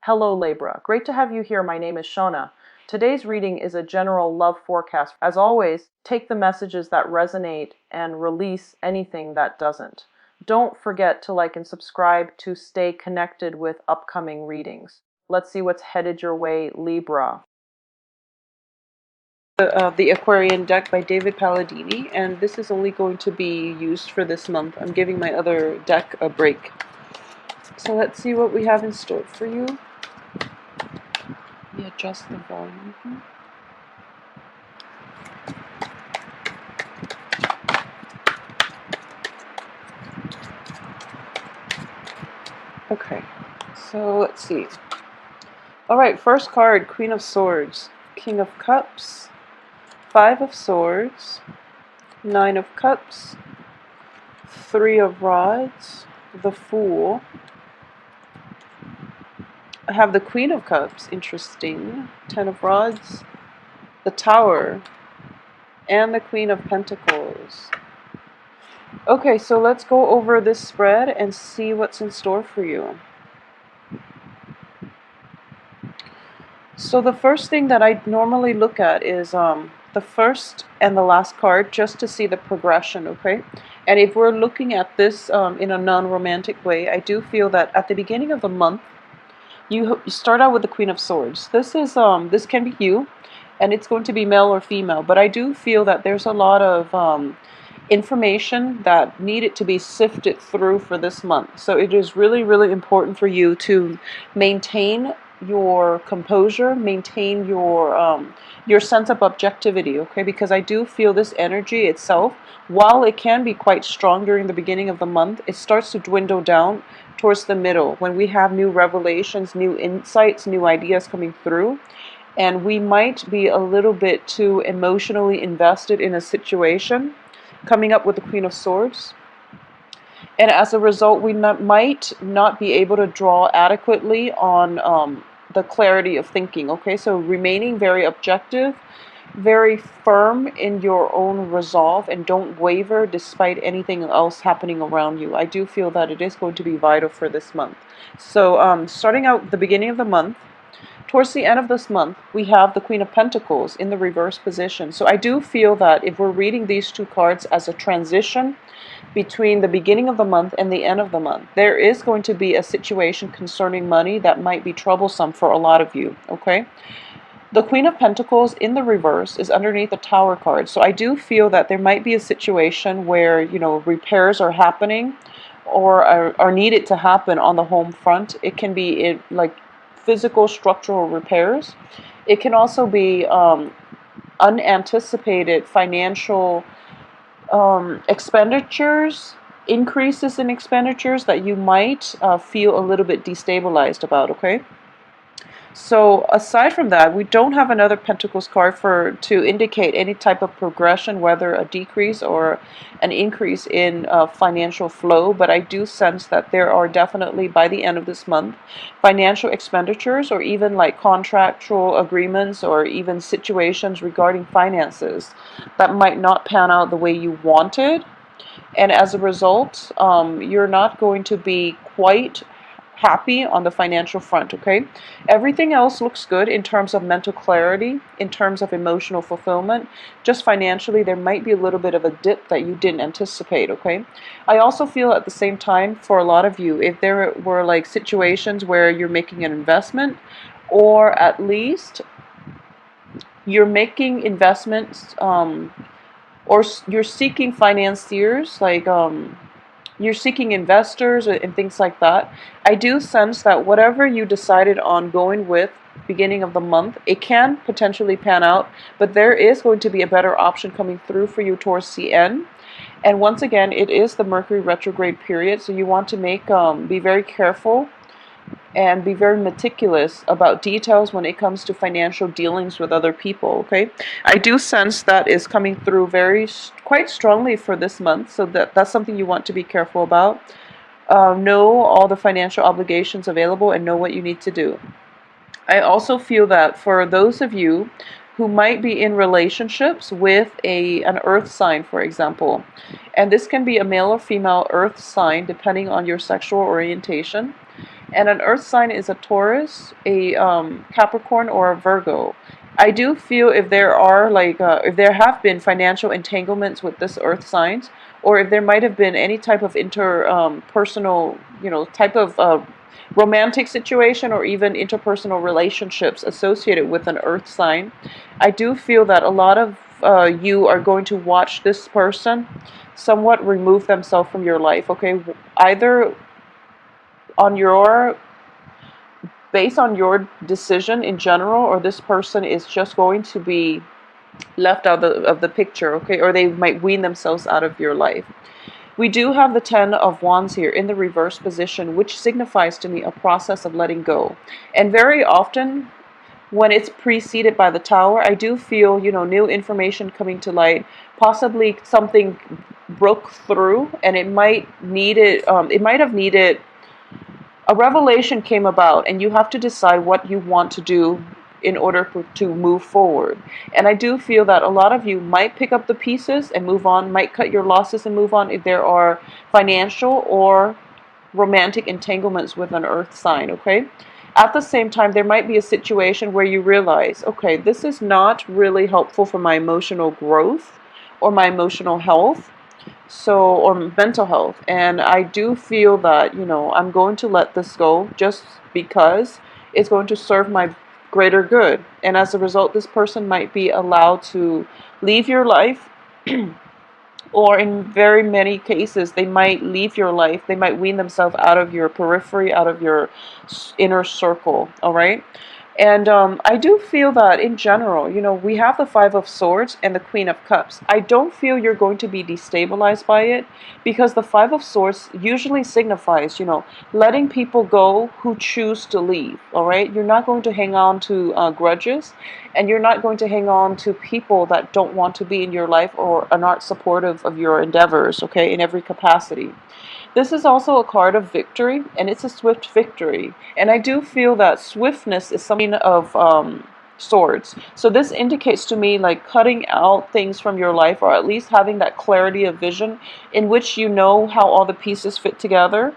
Hello Libra, great to have you here. My name is Shona. Today's reading is a general love forecast. As always, take the messages that resonate and release anything that doesn't. Don't forget to like and subscribe to stay connected with upcoming readings. Let's see what's headed your way, Libra. The Aquarian deck by David Palladini, and this is only going to be used for this month. I'm giving my other deck a break. So let's see what we have in store for you. Let me adjust the volume. Okay, so let's see. Alright, first card, Queen of Swords, King of Cups, Five of Swords, Nine of Cups, Three of Rods, the Fool. I have the Queen of Cups, interesting, Ten of Rods, the Tower, and the Queen of Pentacles. Okay, so let's go over this spread and see what's in store for you. So the first thing that I normally look at is the first and the last card, just to see the progression, okay? And if we're looking at this in a non-romantic way, I do feel that at the beginning of the month, you start out with the Queen of Swords. This can be you, and it's going to be male or female, but I do feel that there's a lot of information that needed to be sifted through for this month. So it is really, really important for you to maintain your composure, maintain your sense of objectivity, okay? Because I do feel this energy itself, while it can be quite strong during the beginning of the month, it starts to dwindle down towards the middle when we have new revelations, new insights, new ideas coming through. And we might be a little bit too emotionally invested in a situation, coming up with the Queen of Swords. And as a result, we might not be able to draw adequately on the clarity of thinking, okay? So remaining very objective, very firm in your own resolve, and don't waver despite anything else happening around you. I do feel that it is going to be vital for this month. So starting out the beginning of the month, towards the end of this month, we have the Queen of Pentacles in the reverse position. So I do feel that if we're reading these two cards as a transition between the beginning of the month and the end of the month, there is going to be a situation concerning money that might be troublesome for a lot of you, okay? The Queen of Pentacles in the reverse is underneath the Tower card. So I do feel that there might be a situation where, you know, repairs are happening or are needed to happen on the home front. It can be like physical structural repairs. It can also be unanticipated financial expenditures, increases in expenditures that you might feel a little bit destabilized about, okay? So aside from that, we don't have another Pentacles card to indicate any type of progression, whether a decrease or an increase in financial flow. But I do sense that there are definitely, by the end of this month, financial expenditures or even like contractual agreements or even situations regarding finances that might not pan out the way you wanted. And as a result, you're not going to be quite happy on the financial front, okay? Everything else looks good in terms of mental clarity, in terms of emotional fulfillment. Just financially, there might be a little bit of a dip that you didn't anticipate, okay? I also feel at the same time, for a lot of you, if there were like situations where you're making an investment, or at least you're making investments, or you're seeking financiers, like you're seeking investors and things like that, I do sense that whatever you decided on going with beginning of the month, it can potentially pan out, but there is going to be a better option coming through for you towards the end. And once again, it is the Mercury retrograde period, so you want to be very careful and be very meticulous about details when it comes to financial dealings with other people, okay? I do sense that is coming through quite strongly for this month, so that's something you want to be careful about. Know all the financial obligations available and know what you need to do. I also feel that for those of you who might be in relationships with an earth sign, for example, and this can be a male or female earth sign depending on your sexual orientation, And an earth sign is a Taurus, a Capricorn, or a Virgo. I do feel if there are if there have been financial entanglements with this earth signs, or if there might have been any type of personal, type of romantic situation, or even interpersonal relationships associated with an earth sign, I do feel that a lot of you are going to watch this person somewhat remove themselves from your life, okay? Either on your based on your decision in general, or this person is just going to be left out of the picture, okay? Or they might wean themselves out of your life. We do have the Ten of Wands here in the reverse position, which signifies to me a process of letting go. And very often, when it's preceded by the Tower, I do feel, new information coming to light, possibly something broke through, and it might have needed a revelation came about, and you have to decide what you want to do in order to move forward. And I do feel that a lot of you might pick up the pieces and move on, might cut your losses and move on if there are financial or romantic entanglements with an earth sign, okay? At the same time, there might be a situation where you realize, okay, this is not really helpful for my emotional growth or my emotional health, or mental health. And I do feel that, I'm going to let this go just because it's going to serve my greater good. And as a result, this person might be allowed to leave your life, or in very many cases, they might leave your life. They might wean themselves out of your periphery, out of your inner circle, all right? And I do feel that in general, we have the Five of Swords and the Queen of Cups. I don't feel you're going to be destabilized by it, because the Five of Swords usually signifies, letting people go who choose to leave, all right? You're not going to hang on to grudges, and you're not going to hang on to people that don't want to be in your life or are not supportive of your endeavors, okay, in every capacity. This is also a card of victory, and it's a swift victory. And I do feel that swiftness is something of swords. So this indicates to me like cutting out things from your life, or at least having that clarity of vision in which you know how all the pieces fit together,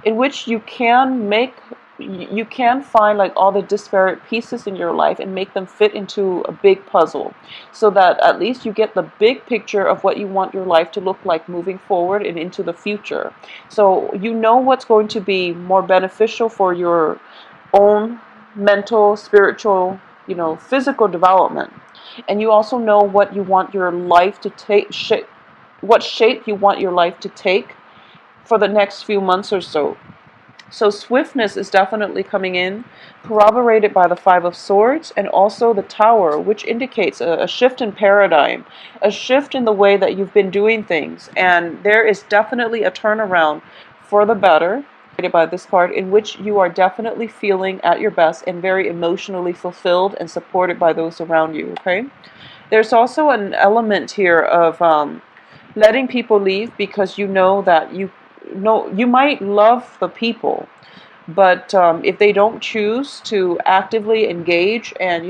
in which you can find like all the disparate pieces in your life and make them fit into a big puzzle, so that at least you get the big picture of what you want your life to look like moving forward and into the future. So you know what's going to be more beneficial for your own mental, spiritual, physical development. And you also know what you want your life to take, what shape you want your life to take for the next few months or so. So swiftness is definitely coming in, corroborated by the Five of Swords and also the Tower, which indicates a shift in paradigm, a shift in the way that you've been doing things. And there is definitely a turnaround for the better by this card, in which you are definitely feeling at your best and very emotionally fulfilled and supported by those around you, okay? There's also an element here of letting people leave, because you know that you might love the people, but if they don't choose to actively engage, and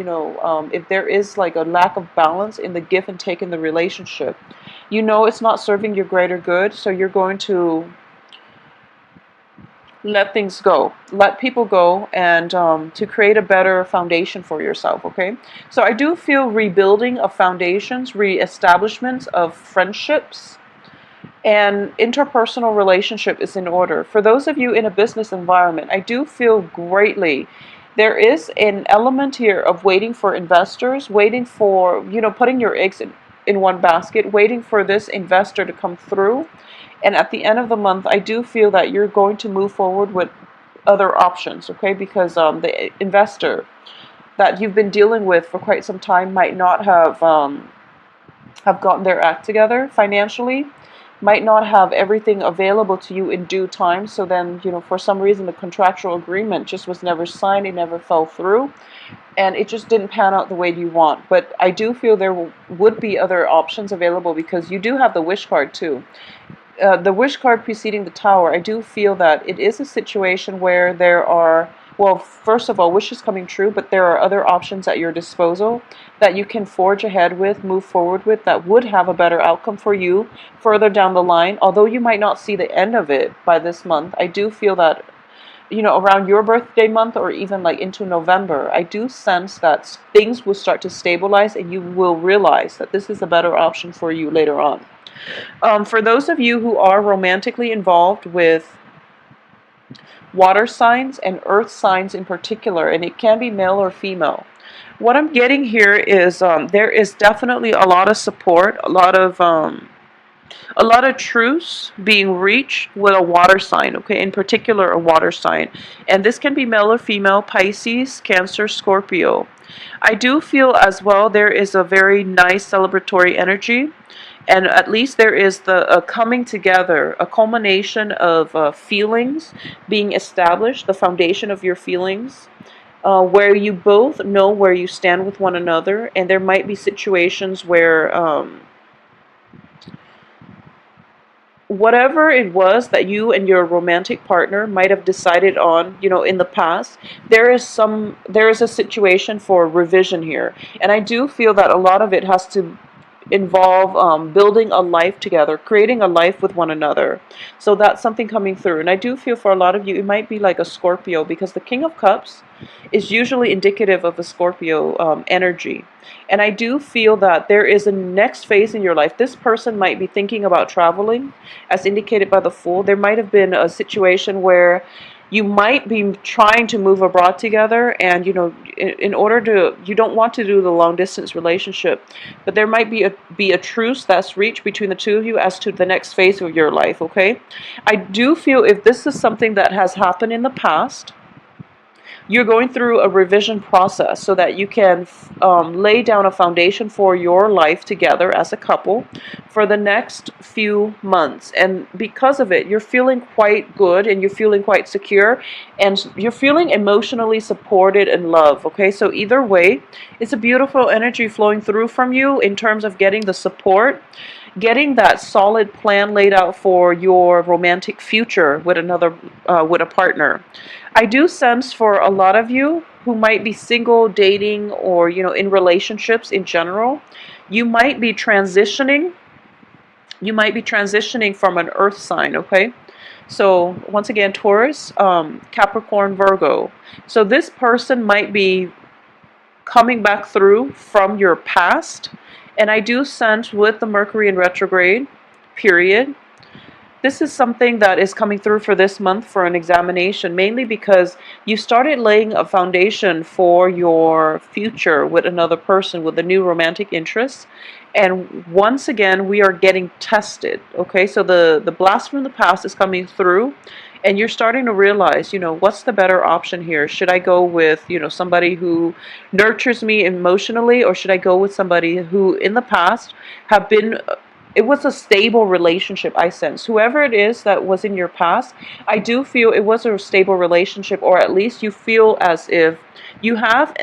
if there is like a lack of balance in the give and take in the relationship, it's not serving your greater good. So you're going to let things go, let people go, and to create a better foundation for yourself, okay? So I do feel rebuilding of foundations, re-establishments of friendships, and interpersonal relationship is in order. For those of you in a business environment, I do feel greatly there is an element here of waiting for investors, waiting for, putting your eggs in one basket, waiting for this investor to come through. And at the end of the month, I do feel that you're going to move forward with other options, okay? Because the investor that you've been dealing with for quite some time might not have gotten their act together financially, might not have everything available to you in due time. So then, for some reason, the contractual agreement just was never signed, it never fell through, and it just didn't pan out the way you want. But I do feel there would be other options available, because you do have the wish card too. The wish card preceding the Tower, I do feel that it is a situation where there are, well, first of all, wishes coming true, but there are other options at your disposal that you can forge ahead with, move forward with, that would have a better outcome for you further down the line. Although you might not see the end of it by this month, I do feel that around your birthday month or even like into November, I do sense that things will start to stabilize and you will realize that this is a better option for you later on. For those of you who are romantically involved with water signs and earth signs in particular, and it can be male or female, what I'm getting here is there is definitely a lot of support, a lot of truths being reached with a water sign, okay, in particular a water sign. And this can be male or female, Pisces, Cancer, Scorpio. I do feel as well there is a very nice celebratory energy, and at least there is the coming together, a culmination of feelings being established, the foundation of your feelings, where you both know where you stand with one another. And there might be situations where whatever it was that you and your romantic partner might have decided on, in the past, there is a situation for revision here. And I do feel that a lot of it has to involve building a life together, creating a life with one another. So that's something coming through. And I do feel for a lot of you, it might be like a Scorpio, because the King of Cups is usually indicative of a Scorpio energy. And I do feel that there is a next phase in your life. This person might be thinking about traveling, as indicated by the Fool. There might have been a situation where you might be trying to move abroad together, and in order to, you don't want to do the long distance relationship, but there might be a truce that's reached between the two of you as to the next phase of your life. Okay, I do feel if this is something that has happened in the past, you're going through a revision process so that you can lay down a foundation for your life together as a couple for the next few months. And because of it, you're feeling quite good and you're feeling quite secure and you're feeling emotionally supported and loved. Okay, so either way, it's a beautiful energy flowing through from you in terms of getting the support, getting that solid plan laid out for your romantic future with with a partner. I do sense for a lot of you who might be single, dating, or in relationships in general, you might be transitioning. You might be transitioning from an earth sign, okay? So once again, Taurus, Capricorn, Virgo. So this person might be coming back through from your past. And I do sense with the Mercury in retrograde period, this is something that is coming through for this month for an examination, mainly because you started laying a foundation for your future with another person, with a new romantic interest. And once again, we are getting tested. Okay, so the blast from the past is coming through, and you're starting to realize, what's the better option here? Should I go with, somebody who nurtures me emotionally, or should I go with somebody who in the past have been, it was a stable relationship, I sense. Whoever it is that was in your past, I do feel it was a stable relationship, or at least you feel as if you have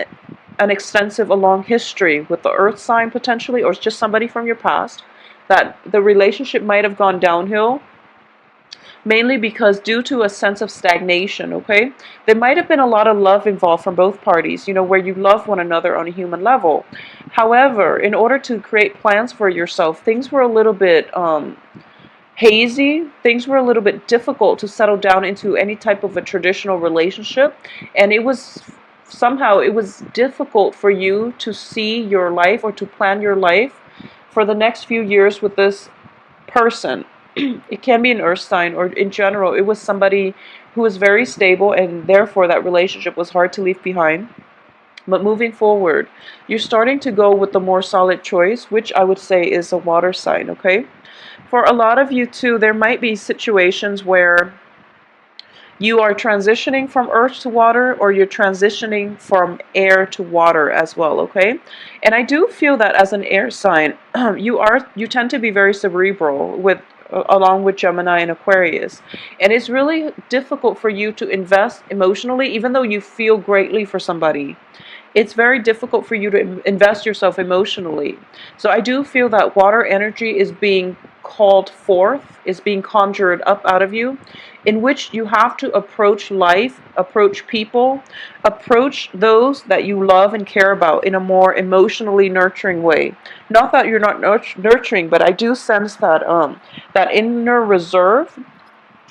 an extensive, a long history with the earth sign potentially, or just somebody from your past, that the relationship might have gone downhill, mainly because due to a sense of stagnation, okay? There might have been a lot of love involved from both parties, where you love one another on a human level. However, in order to create plans for yourself, things were a little bit hazy. Things were a little bit difficult to settle down into any type of a traditional relationship. And it was difficult for you to see your life or to plan your life for the next few years with this person. It can be an earth sign, or in general, it was somebody who was very stable, and therefore that relationship was hard to leave behind. But moving forward, you're starting to go with the more solid choice, which I would say is a water sign, okay? For a lot of you too, there might be situations where you are transitioning from earth to water, or you're transitioning from air to water as well, okay? And I do feel that as an air sign, you tend to be very cerebral along with Gemini and Aquarius. And it's really difficult for you to invest emotionally, even though you feel greatly for somebody. It's very difficult for you to invest yourself emotionally. So I do feel that water energy is being called forth, is being conjured up out of you, in which you have to approach life, approach people, approach those that you love and care about in a more emotionally nurturing way. Not that you're not nurturing, but I do sense that that inner reserve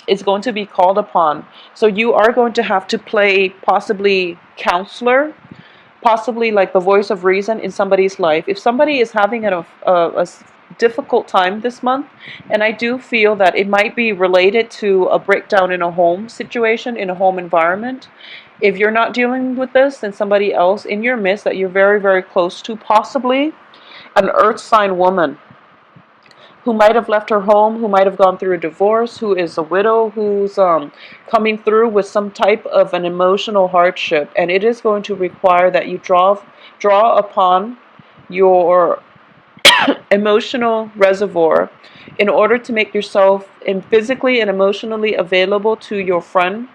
is going to be called upon. So you are going to have to play possibly counselor, possibly like the voice of reason in somebody's life. If somebody is having a difficult time this month, and I do feel that it might be related to a breakdown in a home situation, in a home environment. If you're not dealing with this, then somebody else in your midst that you're very, very close to, possibly an earth sign woman who might have left her home, who might have gone through a divorce, who is a widow, who's coming through with some type of an emotional hardship, and it is going to require that you draw upon your emotional reservoir in order to make yourself physically and emotionally available to your friend,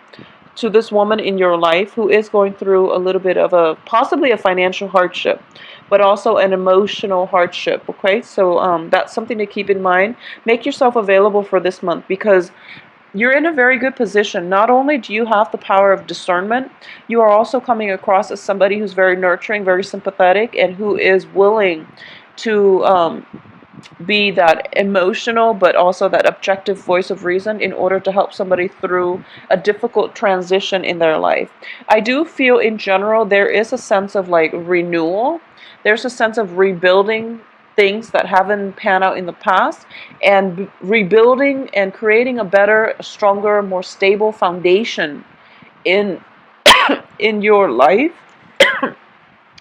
to this woman in your life who is going through a little bit of a possibly a financial hardship, but also an emotional hardship. Okay, so that's something to keep in mind. Make yourself available for this month, because you're in a very good position. Not only do you have the power of discernment, you are also coming across as somebody who's very nurturing, very sympathetic, and who is willing to be that emotional but also that objective voice of reason in order to help somebody through a difficult transition in their life. I do feel in general there is a sense of like renewal. There's a sense of rebuilding things that haven't panned out in the past, and rebuilding and creating a better, stronger, more stable foundation in in your life.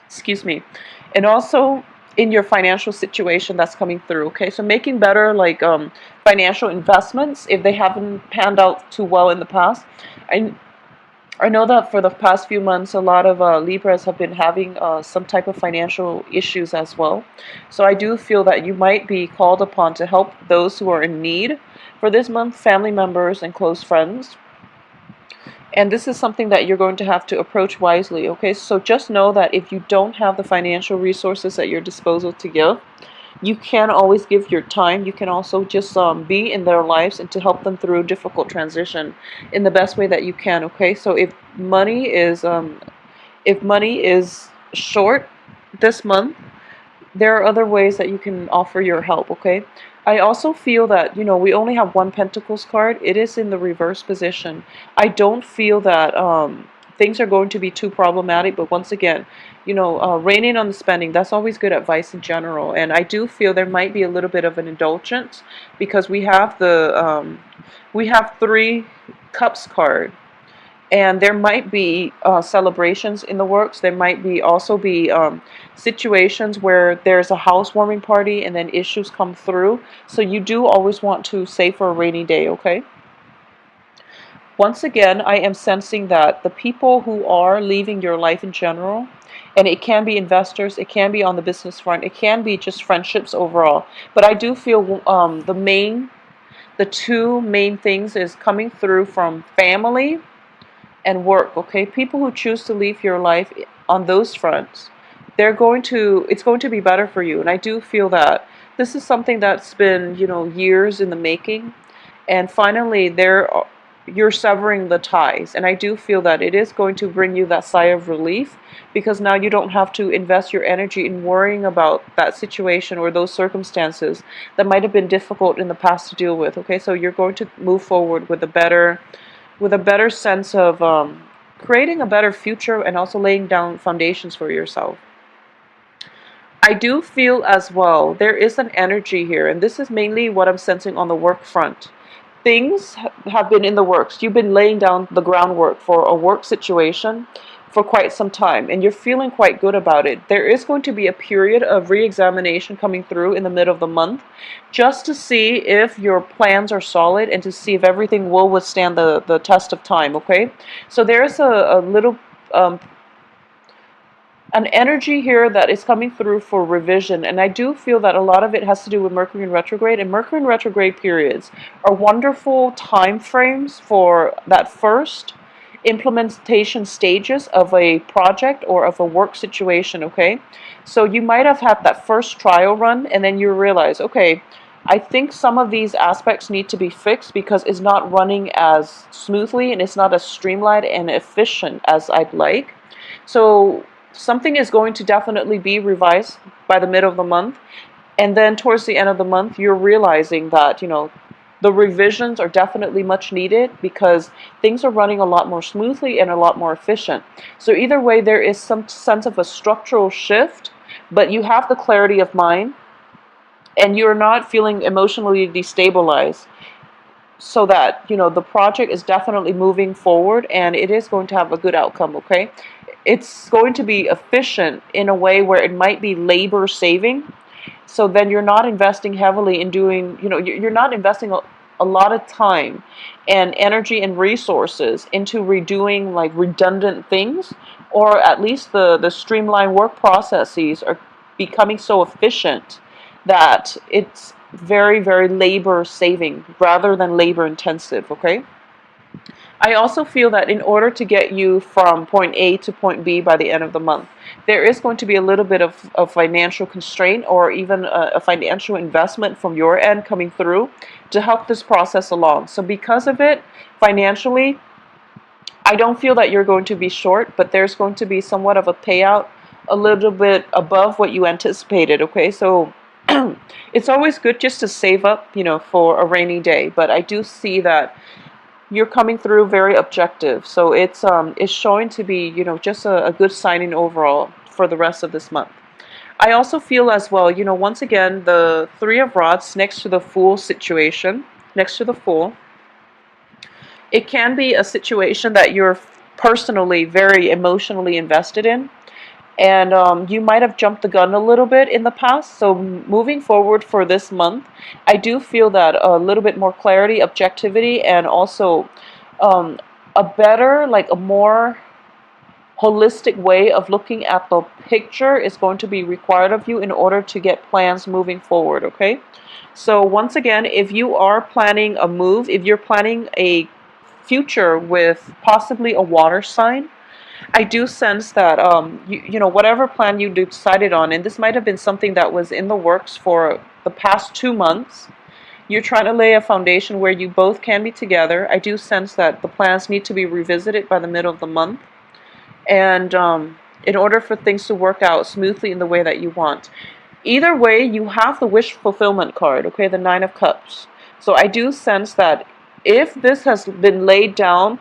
Excuse me. And also in your financial situation that's coming through. Okay, so making better like financial investments if they haven't panned out too well in the past. I know that for the past few months a lot of Libras have been having some type of financial issues as well. So I do feel that you might be called upon to help those who are in need for this month, family members and close friends. And this is something that you're going to have to approach wisely, okay? So just know that if you don't have the financial resources at your disposal to give, you can always give your time. You can also just be in their lives and to help them through difficult transition in the best way that you can, okay? So if money is short this month, there are other ways that you can offer your help, okay? I also feel that, we only have one Pentacles card. It is in the reverse position. I don't feel that things are going to be too problematic, but once again, reining on the spending, that's always good advice in general. And I do feel there might be a little bit of an indulgence because we have three Cups card. And there might be celebrations in the works. There might be also be situations where there's a housewarming party and then issues come through. So you do always want to save for a rainy day, okay? Once again, I am sensing that the people who are leaving your life in general, and it can be investors, it can be on the business front, it can be just friendships overall. But I do feel the two main things is coming through from family and work, okay? People who choose to leave your life on those fronts, it's going to be better for you. And I do feel that this is something that's been, years in the making. And finally, you're severing the ties. And I do feel that it is going to bring you that sigh of relief, because now you don't have to invest your energy in worrying about that situation or those circumstances that might have been difficult in the past to deal with, okay? So you're going to move forward with a better sense of creating a better future and also laying down foundations for yourself. I do feel as well there is an energy here, and this is mainly what I'm sensing on the work front. Things have been in the works. You've been laying down the groundwork for a work situation for quite some time, and you're feeling quite good about it. There is going to be a period of re-examination coming through in the middle of the month, just to see if your plans are solid and to see if everything will withstand the test of time, okay? So there's a little an energy here that is coming through for revision, and I do feel that a lot of it has to do with Mercury in retrograde, and Mercury in retrograde periods are wonderful time frames for that first implementation stages of a project or of a work situation, okay? So you might have had that first trial run, and then you realize, okay, I think some of these aspects need to be fixed because it's not running as smoothly and it's not as streamlined and efficient as I'd like. So something is going to definitely be revised by the middle of the month. And then towards the end of the month, you're realizing that, The revisions are definitely much needed because things are running a lot more smoothly and a lot more efficient. So either way, there is some sense of a structural shift, but you have the clarity of mind and you're not feeling emotionally destabilized, so that the project is definitely moving forward and it is going to have a good outcome. Okay, it's going to be efficient in a way where it might be labor saving, so then you're not investing heavily in doing, you're not investing a lot of time and energy and resources into redoing like redundant things, or at least the streamlined work processes are becoming so efficient that it's very, very labor saving rather than labor intensive. Okay, I also feel that in order to get you from point A to point B by the end of the month, there is going to be a little bit of financial constraint, or even a financial investment from your end coming through to help this process along. So because of it, financially, I don't feel that you're going to be short, but there's going to be somewhat of a payout a little bit above what you anticipated. Okay, so it's always good just to save up, for a rainy day, but I do see that you're coming through very objective. So it's showing to be, just a good signing overall for the rest of this month. I also feel as well, once again, the Three of Rods next to the Fool situation, next to the Fool, it can be a situation that you're personally very emotionally invested in. And you might have jumped the gun a little bit in the past. So moving forward for this month, I do feel that a little bit more clarity, objectivity, and also a better, like a more holistic way of looking at the picture is going to be required of you in order to get plans moving forward. Okay, so once again, if you are planning a move, if you're planning a future with possibly a water sign, I do sense that whatever plan you decided on, and this might have been something that was in the works for the past 2 months, you're trying to lay a foundation where you both can be together. I do sense that the plans need to be revisited by the middle of the month, and in order for things to work out smoothly in the way that you want. Either way, you have the wish fulfillment card, okay, the Nine of Cups. So I do sense that if this has been laid down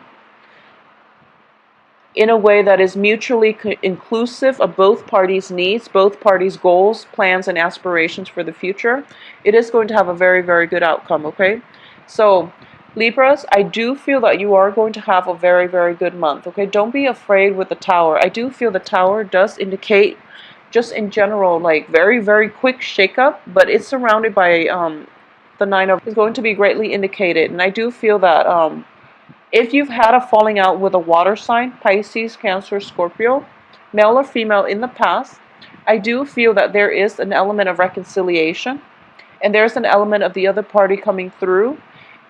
in a way that is mutually inclusive of both parties' needs, both parties' goals, plans, and aspirations for the future, it is going to have a very, very good outcome, okay? So, Libras, I do feel that you are going to have a very, very good month, okay? Don't be afraid with the Tower. I do feel the Tower does indicate, just in general, like very, very quick shakeup, but it's surrounded by the Nine of is going to be greatly indicated. And I do feel that if you've had a falling out with a water sign, Pisces, Cancer, Scorpio, male or female in the past, I do feel that there is an element of reconciliation, and there's an element of the other party coming through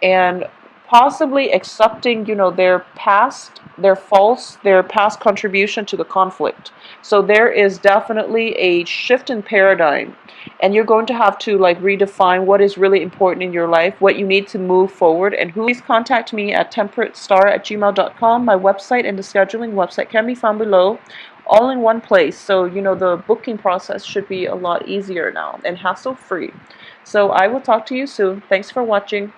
and possibly accepting, their past, their faults, their past contribution to the conflict. So there is definitely a shift in paradigm, and you're going to have to like redefine what is really important in your life, what you need to move forward, and who. Please contact me at temperatestar@gmail.com. My website and the scheduling website can be found below, all in one place. So the booking process should be a lot easier now and hassle free. So I will talk to you soon. Thanks for watching.